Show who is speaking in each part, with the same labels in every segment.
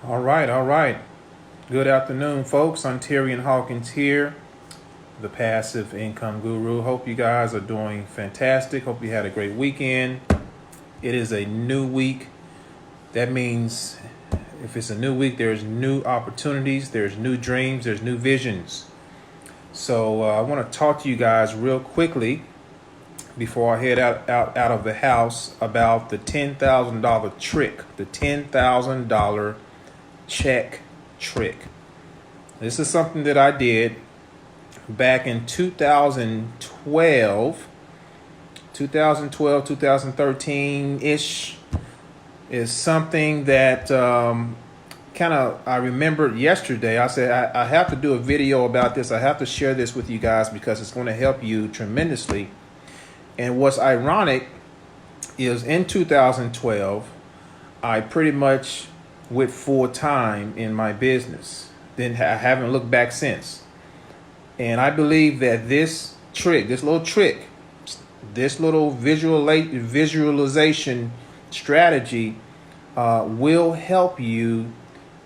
Speaker 1: All right, all right. Good afternoon, folks. Ontarian Hawkins here, the passive income guru. Hope you guys are doing fantastic. Hope you had a great weekend. It is a new week. That means if it's a new week, there's new opportunities, there's new dreams, there's new visions. So I want to talk to you guys real quickly before I head out of the house about the $10,000 trick, the $10,000 check trick. This is something that I did back in 2012, 2013-ish. Is something that I remembered yesterday. I said, I have to do a video about this. I have to share this with you guys because it's going to help you tremendously. And what's ironic is in 2012, I pretty much went full time in my business. Then I haven't looked back since. And I believe that this little visualization strategy will help you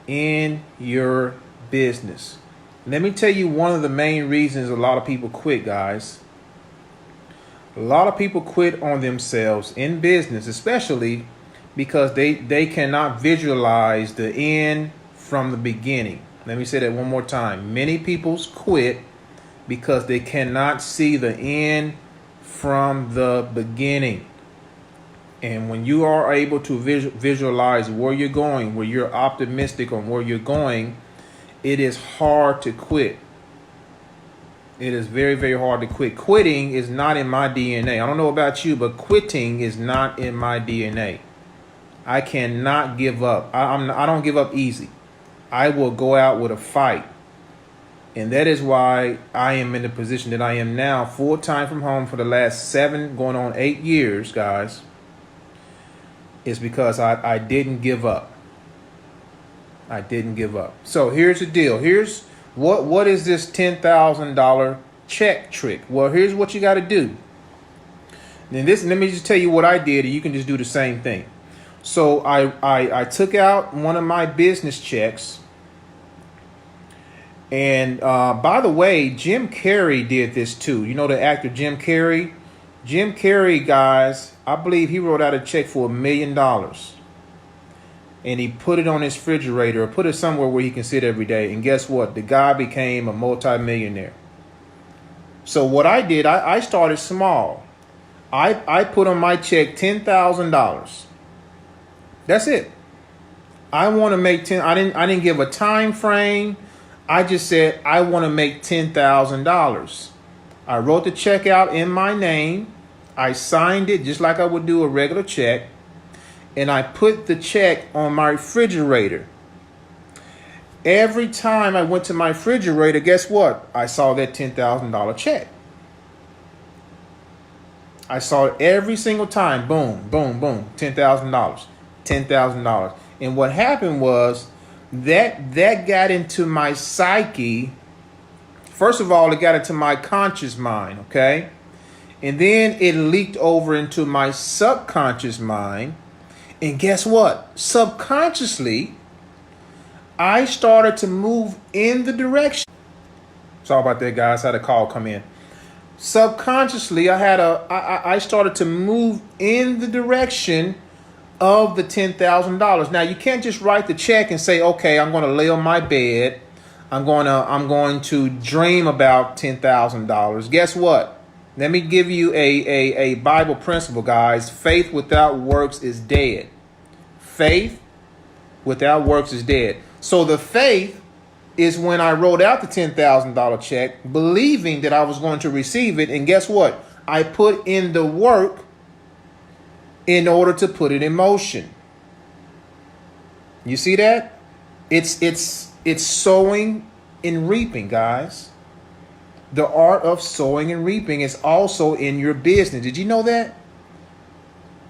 Speaker 1: in your business. Let me tell you one of the main reasons a lot of people quit, guys. A lot of people quit on themselves in business, especially because they cannot visualize the end from the beginning. Let me say that one more time. Many people quit because they cannot see the end from the beginning. And when you are able to visualize where you're going, where you're optimistic on where you're going, it is hard to quit. It is very, very hard to quit. Quitting is not in my DNA. I don't know about you, but quitting is not in my DNA. I cannot give up. I don't give up easy. I will go out with a fight. And that is why I am in the position that I am now, full time from home for the last 7, going on 8 years, guys. It's because I didn't give up. I didn't give up. So here's the deal. Here's what is this $10,000 check trick? Well, here's what you got to do. Let me just tell you what I did, and you can just do the same thing. So I took out one of my business checks. And by the way, Jim Carrey did this too. You know the actor Jim Carrey? Jim Carrey, guys, I believe he wrote out a check for $1 million. And he put it on his refrigerator or put it somewhere where he can sit every day. And guess what? The guy became a multimillionaire. So what I did, I started small. I put on my check $10,000. That's it. I want to make 10. I didn't give a time frame. I just said I want to make $10,000. I wrote the check out in my name. I signed it just like I would do a regular check. And I put the check on my refrigerator. Every time I went to my refrigerator, guess what? I saw that $10,000 check. I saw it every single time. Boom, boom, boom. $10,000. $10,000. And what happened was that got into my psyche. First of all, it got into my conscious mind, okay? And then it leaked over into my subconscious mind. And guess what? Subconsciously, I started to move in the direction. Sorry about that, guys. I had a call come in. Subconsciously, I started to move in the direction of the $10,000. Now, you can't just write the check and say, okay, I'm going to lay on my bed. I'm going to dream about $10,000. Guess what? Let me give you a Bible principle, guys. Faith without works is dead. Faith without works is dead. So the faith is when I wrote out the $10,000 check, believing that I was going to receive it. And guess what? I put in the work in order to put it in motion. You see that? It's sowing and reaping, guys. The art of sowing and reaping is also in your business. Did you know that?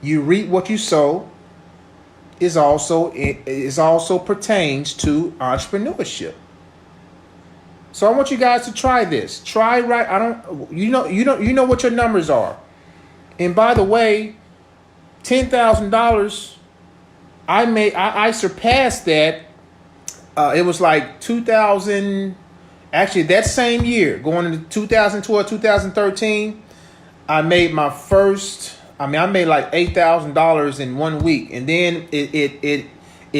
Speaker 1: You reap what you sow is also pertains to entrepreneurship. So I want you guys to try this. Try right. You know what your numbers are. And by the way, $10,000, I surpassed that It was like 2000. Actually, that same year, going into 2012, 2013, I made my first. I mean, I made like $8,000 in 1 week, and then it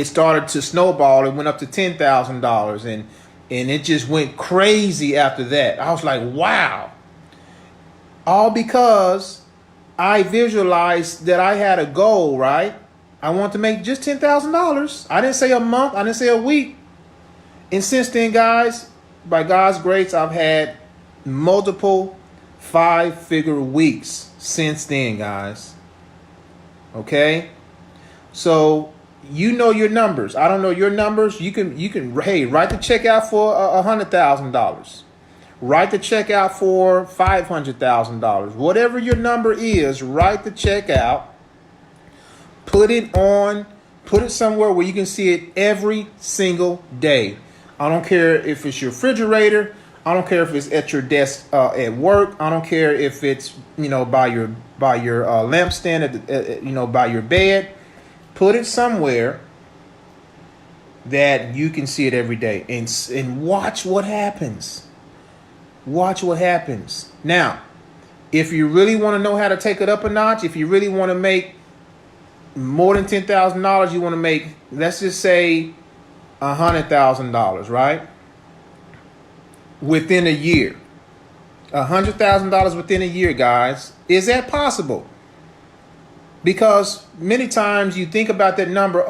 Speaker 1: started to snowball. It went up to $10,000, and it just went crazy after that. I was like, wow. All because I visualized that I had a goal, right? I want to make just $10,000. I didn't say a month. I didn't say a week. And since then, guys, by God's grace, I've had multiple 5-figure weeks since then, guys. Okay? So you know your numbers. I don't know your numbers. You can hey, write the check out for $100,000. Write the check out for $500,000. Whatever your number is, write the check out. Put it somewhere where you can see it every single day. I don't care if it's your refrigerator. I don't care if it's at your desk at work. I don't care if it's by your lampstand by your bed. Put it somewhere that you can see it every day and watch what happens. Watch what happens. Now, if you really want to know how to take it up a notch, if you really want to make more than $10,000, you want to make, let's just say, $100,000, right? Within a year. $100,000 within a year, guys. Is that possible? Because many times you think about that number,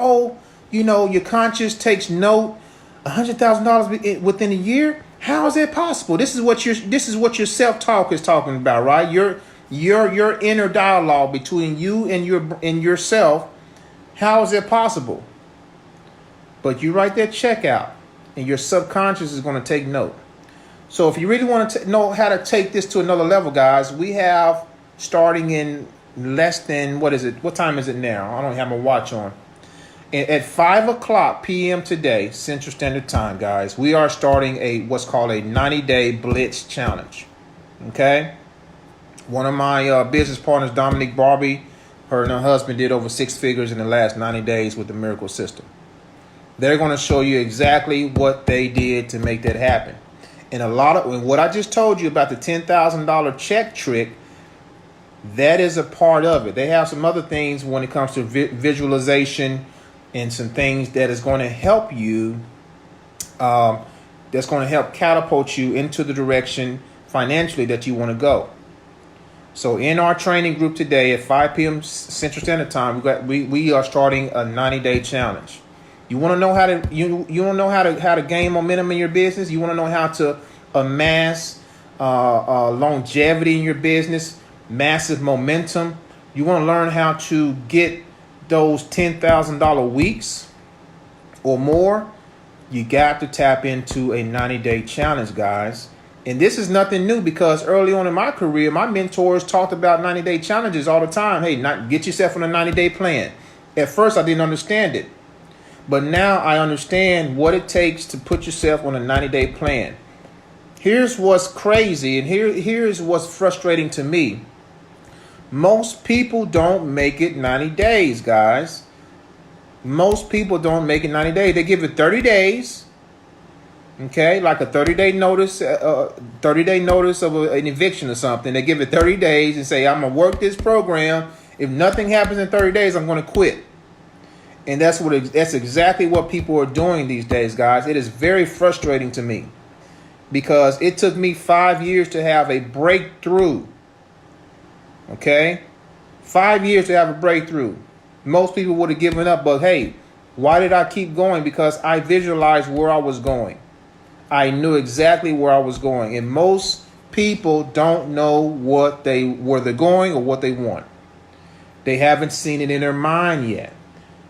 Speaker 1: your conscience takes note. $100,000 within a year? How is that possible? This is what your self-talk is talking about, right? Your inner dialogue between you and yourself. How is that possible? But you write that check out, and your subconscious is going to take note. So if you really want to know how to take this to another level, guys, we have, starting in less than, what time is it now? I don't have my watch on. At 5:00 p.m. today, Central Standard Time, guys, we are starting what's called a 90-day Blitz Challenge. Okay? One of my business partners, Dominique Barbee, her and her husband did over 6 figures in the last 90 days with the Miracle System. They're going to show you exactly what they did to make that happen. And what I just told you about the $10,000 check trick, that is a part of it. They have some other things when it comes to visualization and some things that is going to help you, that's going to help catapult you into the direction financially that you want to go. So in our training group today at 5 p.m. Central Standard Time, we are starting a 90-day challenge. You want to know how to you want to know how to gain momentum in your business. You want to know how to amass longevity in your business, massive momentum. You want to learn how to get those $10,000 weeks or more. You got to tap into a 90-day challenge, guys. And this is nothing new, because early on in my career, my mentors talked about 90-day challenges all the time. Hey, get yourself on a 90-day plan. At first, I didn't understand it. But now I understand what it takes to put yourself on a 90-day plan. Here's what's crazy, and here's what's frustrating to me. Most people don't make it 90 days, guys. Most people don't make it 90 days. They give it 30 days. Okay, like a 30-day notice, 30-day notice of an eviction or something. They give it 30 days and say, I'm going to work this program. If nothing happens in 30 days, I'm going to quit. And that's exactly what people are doing these days, guys. It is very frustrating to me, because it took me 5 years to have a breakthrough. Okay? 5 years to have a breakthrough. Most people would have given up, but hey, why did I keep going? Because I visualized where I was going. I knew exactly where I was going. And most people don't know where they're going or what they want. They haven't seen it in their mind yet.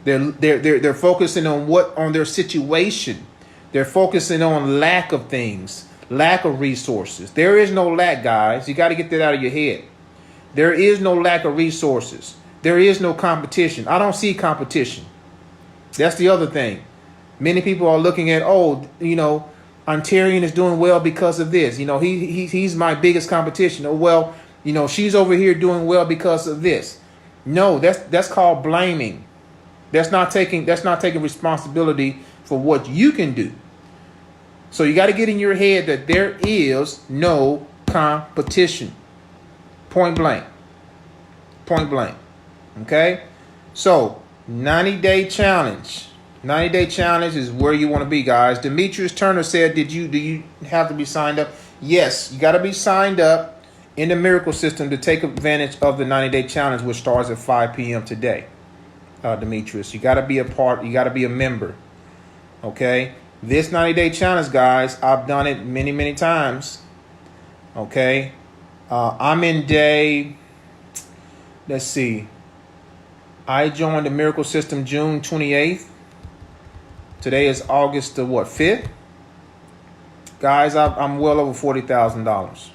Speaker 1: They're focusing on their situation. They're focusing on lack of things, lack of resources. There is no lack, guys. You got to get that out of your head. There is no lack of resources. There is no competition. I don't see competition. That's the other thing. Many people are looking at, Ontarian is doing well because of this. He's my biggest competition. She's over here doing well because of this. No, that's called blaming. That's not taking responsibility for what you can do. So you got to get in your head that there is no competition. Point blank. Point blank. Okay? So 90-day challenge. 90-day challenge is where you want to be, guys. Demetrius Turner said, do you have to be signed up? Yes, you got to be signed up in the Miracle System to take advantage of the 90-day challenge, which starts at 5 p.m. today. Demetrius, you got to be a part. You got to be a member. Okay? This 90-day challenge, guys, I've done it many, many times. Okay? I'm in day, let's see. I joined the Miracle System June 28th. Today is August the 5th? Guys, I'm well over $40,000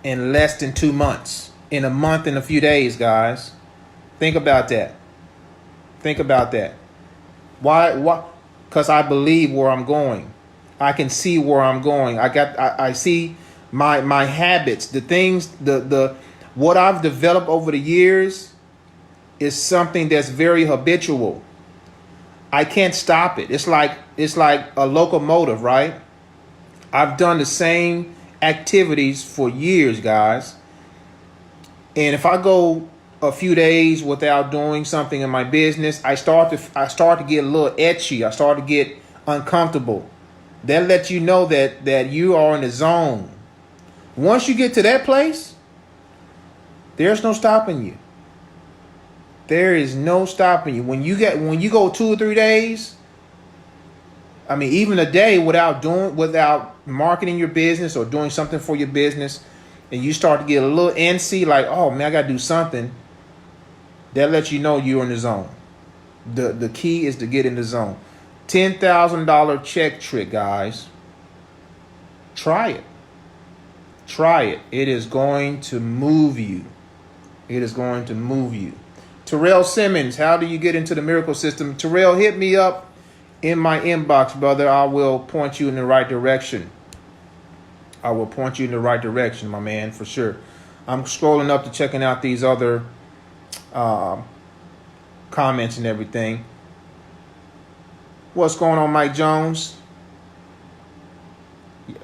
Speaker 1: in less than 2 months. In a month and a few days, guys. Think about that. Think about that. Why? Because I believe where I'm going. I can see where I'm going. I see my habits, the things, what I've developed over the years is something that's very habitual. I can't stop it. It's like a locomotive, right? I've done the same activities for years, guys. And if I go a few days without doing something in my business, I start to get a little etchy. I start to get uncomfortable. That lets you know that you are in the zone. Once you get to that place, there's no stopping you. There is no stopping you. When you go 2 or 3 days, I mean, even a day without marketing your business or doing something for your business, and you start to get a little antsy, like, oh man, I gotta do something. That lets you know you're in the zone. The key is to get in the zone. $10,000 check trick, guys. Try it. Try it. It is going to move you. It is going to move you. Terrell Simmons, how do you get into the Miracle System? Terrell, hit me up in my inbox, brother. I will point you in the right direction. I will point you in the right direction, my man, for sure. I'm scrolling up to checking out these other comments and everything. What's going on, Mike Jones?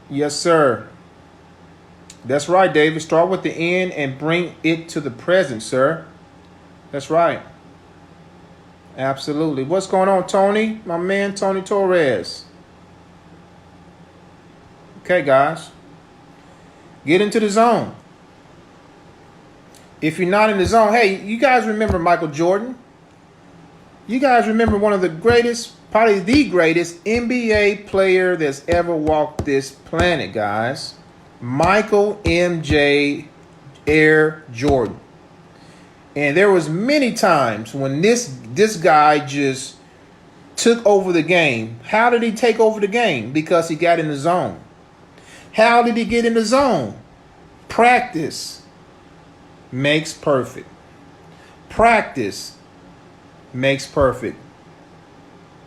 Speaker 1: Yes, sir. That's right, David. Start with the end and bring it to the present, sir. That's right. Absolutely. What's going on, Tony? My man, Tony Torres. Okay, guys. Get into the zone. If you're not in the zone, hey, you guys remember Michael Jordan? You guys remember one of the greatest, probably the greatest NBA player that's ever walked this planet, guys. Michael MJ Air Jordan. And there was many times when this guy just took over the game. How did he take over the game? Because he got in the zone. How did he get in the zone? Practice makes perfect. Practice makes perfect.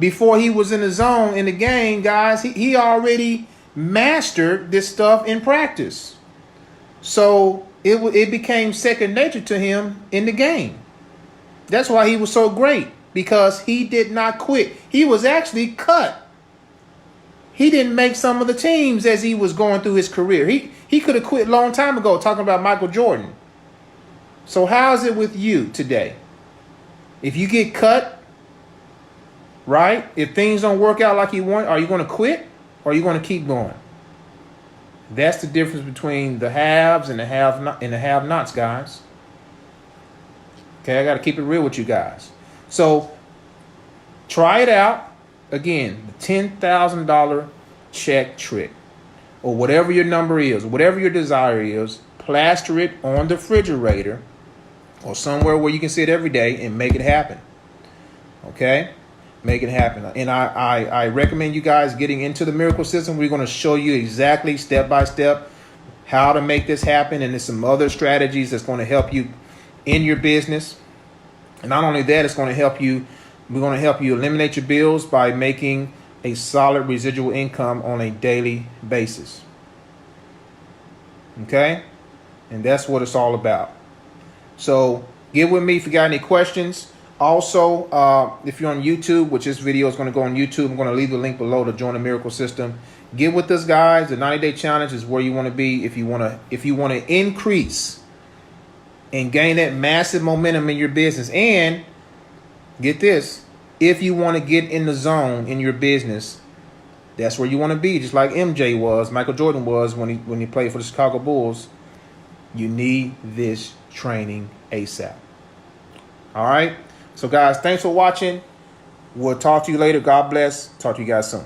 Speaker 1: Before he was in the zone in the game, guys, he already mastered this stuff in practice. So it became second nature to him in the game. That's why he was so great, because he did not quit. He was actually cut. He didn't make some of the teams as he was going through his career. He could have quit a long time ago, talking about Michael Jordan. So how is it with you today? If you get cut, right? If things don't work out like you want, are you going to quit or are you going to keep going? That's the difference between the haves and the have-nots, guys. Okay, I got to keep it real with you guys. So try it out. Again, the $10,000 check trick, or whatever your number is, whatever your desire is, plaster it on the refrigerator or somewhere where you can sit every day and make it happen. Okay? Make it happen. And I recommend you guys getting into the Miracle System. We're going to show you exactly step by step how to make this happen. And there's some other strategies that's going to help you in your business. And not only that, it's going to help you. We're going to help you eliminate your bills by making a solid residual income on a daily basis. Okay? And that's what it's all about. So get with me if you got any questions. Also, if you're on YouTube, which this video is going to go on YouTube, I'm going to leave the link below to join the Miracle System. Get with us, guys. The 90-day challenge is where you want to be if you want to increase and gain that massive momentum in your business. And get this, if you want to get in the zone in your business, that's where you want to be. Just like MJ was, Michael Jordan was when he played for the Chicago Bulls. You need this training ASAP. All right. So, guys, thanks for watching. We'll talk to you later. God bless. Talk to you guys soon.